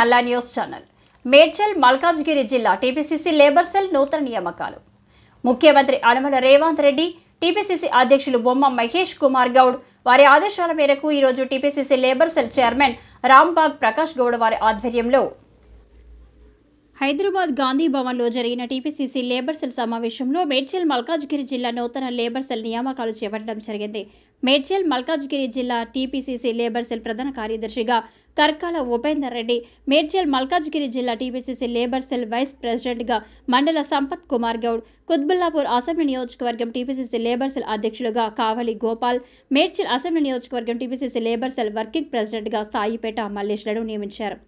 నల్లా news channel. Medchal Malkajgiri జిల్లా TPCC labour cell నూతన నియామకాలు. ముఖ్యమంత్రి యనమల రేవంత్ రెడ్డి, టీపీసీసీ అధ్యక్షులు బొమ్మ మహేష్ కుమార్ గౌడ్ వారి ఆదేశాల మేరకు ఈరోజు TPCC labour cell chairman Rambagh Prakash Goud వారి ఆధ్వర్యంలో హైదరాబాద్ గాంధీ భవన్లో జరిగిన టీపీసీసీ లేబర్ సెల్ సమావేశంలో మేడ్చల్ మల్కాజ్గిరి జిల్లా నూతన లేబర్ సెల్ నియామకాలు చేపట్టడం జరిగింది. మేడ్చల్ మల్కాజ్గిరి జిల్లా టీపీసీసీ లేబర్ సెల్ ప్రధాన కార్యదర్శిగా కర్కాల ఉపేందర్ రెడ్డి, మేడ్చల్ మల్కాజ్గిరి జిల్లా టీపీసీసీ లేబర్ సెల్ వైస్ ప్రెసిడెంట్గా మండల సంపత్ కుమార్ గౌడ్, కుత్బుల్లాపూర్ అసెంబ్లీ నియోజకవర్గం టీపీసీసీ లేబర్ సెల్ అధ్యక్షులుగా కావలి గోపాల్, మేడ్చల్ అసెంబ్లీ నియోజకవర్గం టీపీసీసీ లేబర్ సెల్ వర్కింగ్ ప్రెసిడెంట్గా సాయిపేట మల్లేష్లను నియమించారు.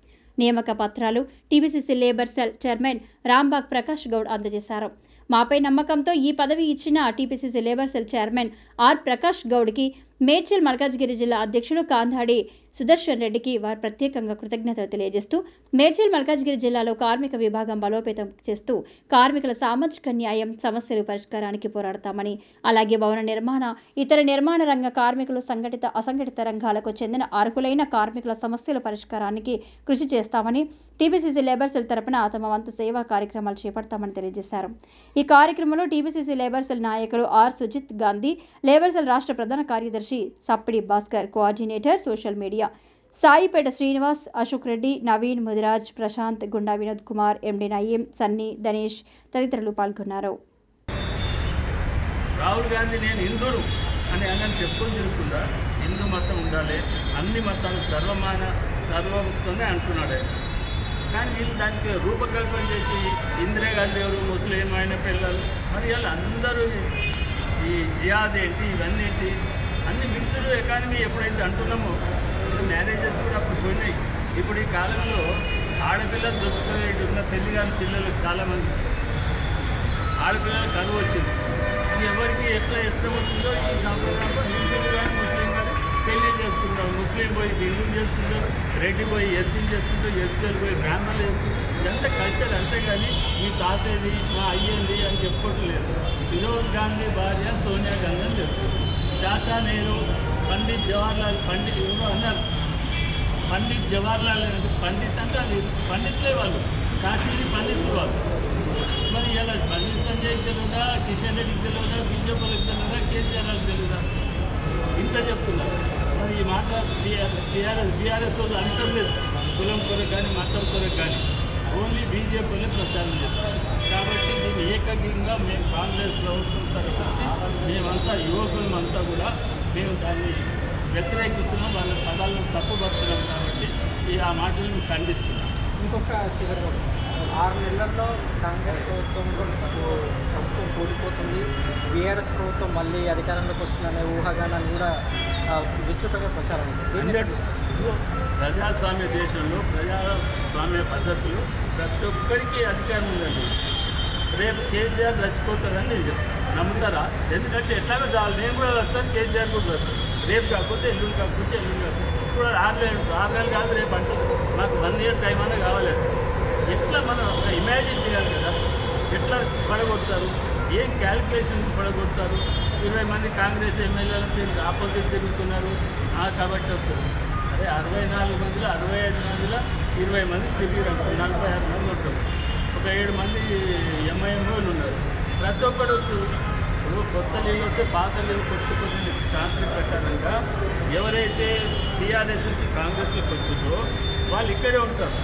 నియామక పత్రాలు TPCC labour cell chairman Rambagh Prakash Goud అందజేశారు. మాపై నమ్మకంతో ఈ పదవి ఇచ్చిన TPCC labour cell chairman R Prakash గౌడ్కి, మేడ్చల్ మల్కాజ్గిరి జిల్లా అధ్యక్షుడు కాంధాడి సుదర్శన్ రెడ్డికి వారు ప్రత్యేకంగా కృతజ్ఞతలు తెలియజేస్తూ మేడ్చల్ మల్కాజ్గిరి జిల్లాలో కార్మిక విభాగం బలోపేతం చేస్తూ కార్మికుల సామాజిక న్యాయం సమస్యల పరిష్కారానికి పోరాడతామని, అలాగే భవన నిర్మాణ, ఇతర నిర్మాణ రంగ కార్మికులు, సంఘటిత అసంఘటిత రంగాలకు చెందిన అర్హులైన కార్మికుల సమస్యల పరిష్కారానికి కృషి చేస్తామని, టీపీసీసీ లేబర్ సెల్ తరపున తమ వంతు సేవా కార్యక్రమాలు చేపడతామని తెలియజేశారు. ఈ కార్యక్రమంలో టీపీసీసీ లేబర్ సెల్ నాయకులు R Sujith Gandhi, labour cell రాష్ట్ర ప్రధాన కార్యదర్శి Sappidi Bhaskar, coordinator social media Saipeta Srinivas, Ashok Reddy, Naveen, Mudiraj, Prashanth, Gunda Vinod Kumar, ఎండి నయీం, సన్నీ, ధనేష్ తదితరులు పాల్గొన్నారు. రాహుల్ గాంధీ నేను హిందువులు అని అన్నని చెప్పుకొని తిరుగుతుందా? హిందూ మతం ఉండాలి, అన్ని మతాలు సర్వముక్తంగా అంటున్నాడు. కానీ వీళ్ళు దానికి రూపకల్పన చేసి ఇందిరాగాంధీ ఎవరు, ముస్లిం ఆయన పిల్లలు, మరి వీళ్ళు అందరూ ఈ జియాద్ ఏంటి, ఇవన్నీ ఏంటి, అన్ని మిక్స్డ్ ఎకానమీ ఎప్పుడైతే అంటున్నామో మ్యారేజెస్ కూడా అప్పుడు పోయినాయి. ఇప్పుడు ఈ కాలంలో ఆడపిల్లలు దొరుకుతుంది. ఉన్న పెళ్లి కాని పిల్లలు చాలామంది ఆడపిల్లలు కరువు వచ్చింది. ఇది ఎవరికి ఎట్లా ఇష్టం వచ్చిందో ఈ సంప్రదాయంలో హిందువులు కానీ ముస్లిం కానీ పెళ్లి చేసుకుంటారు. ముస్లిం పోయి హిందువులు చేసుకుంటారు, రెడ్డి పోయి ఎస్సీలు చేసుకుంటారు, ఎస్సీలు పోయి బ్రాహ్మణులు చేసుకుంటారు. ఇదంతా కల్చర్. అంతేగాని మీ తాతేది, మా అయ్యేది అని చెప్పుకోవట్లేదు. ఫిరోజ్ గాంధీ భార్య సోనియా గాంధీ అని తెలుసు. చాచా నేను పండిత్ జవహర్లాల్ పండిత్ ఎవరో అన్నారు. పండిత్ జవహర్లాల్ అంటే పండిత్ అంటే అది పండితులే వాళ్ళు, కాశ్మీరీ పండితులు వాళ్ళు. మరి ఇలా బండి సంజయ్కి తెలియదా, కిషన్ రెడ్డికి తెలియదా, బీజేపీకి తెలియదా, కేసీఆర్కి తెలియదా? ఇంత చెప్తున్నారు. మరి ఈ మాట బీఆర్ఎస్ వాళ్ళు అంటం లేదు. కులం కొరకు కానీ మతం కొరకు కానీ ఓన్లీ బీజేపీలే ప్రచారం చేస్తారు. కాబట్టి దీన్ని ఏకగ్రీవంగా మేము కాంగ్రెస్ ప్రభుత్వం తరఫు మేమంతా యువకులమంతా కూడా మేము దాన్ని వ్యతిరేకిస్తున్నాం. వాళ్ళ పదాలను తప్పుపడుతున్నాం. కాబట్టి ఆ మాటలను ఖండిస్తున్నాం. ఇంకొక చివరి 6 నెలల్లో కాంగ్రెస్ ప్రభుత్వం కూలిపోతుంది, బీఆర్ఎస్ ప్రభుత్వం మళ్ళీ అధికారంలోకి వస్తుందనే ఊహాగానాలు కూడా విస్తృతంగా ప్రచారం ఉంది. ప్రజాస్వామ్య దేశంలో ప్రజాస్వామ్య పద్ధతులు ప్రతి ఒక్కరికి అధికారం ఉందండి. రేపు కేసీఆర్ చచ్చిపోతారని నేను చెప్తాను. నమ్ముతారా? ఎందుకంటే ఎట్లాగో చాలు, నేను కూడా వస్తాను, కేసీఆర్ కూడా వస్తాను. రేపు కాకపోతే ఎల్లుండి, కాకపోతే ఎల్లుండి కాకపోతే ఇప్పుడు 6 నెలలు కాదు, రేపు అంటుంది. మాకు 1 year టైం అన్నా కావాలి. ఎట్లా మనం ఇమాజిన్ చేయాలి కదా, ఎట్లా పడగొడతారు, ఏం క్యాలిక్యులేషన్ పడగొడతారు. 20 మంది కాంగ్రెస్ ఎమ్మెల్యేలు ఆపోజిట్ తిరుగుతున్నారు కాబట్టి వస్తారు. అదే 64 మందిలో 65 మందిలో 20 మంది తిరిగిరంట, 46 మంది ఉంటారు. ఒక 7 మంది ఎంఐఎంఓలు ఉన్నారు. ప్రతి ఒక్కరు కొత్త నీళ్ళు వస్తే పాత నీళ్ళు కొట్టుకొని ఛాన్సులు పెట్టారంట. ఎవరైతే టీఆర్ఎస్ నుంచి కాంగ్రెస్లోకి వచ్చిందో వాళ్ళు ఇక్కడే ఉంటారు.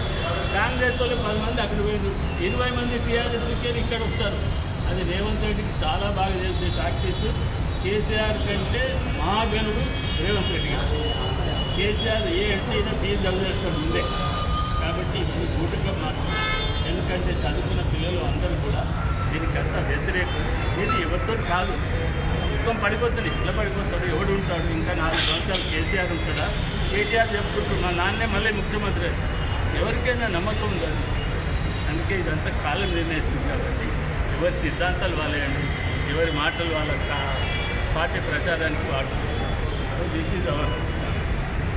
కాంగ్రెస్ వాళ్ళు 10 మంది అక్కడ పోయినారు, 20 మంది టీఆర్ఎస్కి ఇక్కడ వస్తారు. అది రేవంత్ రెడ్డికి చాలా బాగా తెలిసే ప్రాక్టీసు. కేసీఆర్ కంటే మహాగనుడు రేవంత్ రెడ్డి గారు. కేసీఆర్ ఏ ఎంటైనా బీర్ చదివేస్తాడు ముందే. కాబట్టి ఇది గూటుగా మాట్లాడు. ఎందుకంటే చదువుకున్న పిల్లలు అందరూ కూడా దీనికంతా వ్యతిరేకం. ఇది ఎవరితో కాదు, మొత్తం పడిపోతుంది. ఎట్లా పడిపోతాడు, ఎవడు ఉంటాడు? ఇంకా 4 సంవత్సరాలు కేసీఆర్ ఉంటాడా? కేటీఆర్ చెప్పుకుంటూ మా నాన్నే మళ్ళీ ముఖ్యమంత్రి. ఎవరికైనా నమ్మకం ఉందండి. అందుకే ఇదంతా కాలం నిర్ణయిస్తుంది. కాబట్టి ఎవరి సిద్ధాంతాలు వాళ్ళేయండి, ఎవరి మాటలు వాళ్ళ పార్టీ ప్రచారానికి వాడుకుంటారు. This is our.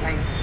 Thank you.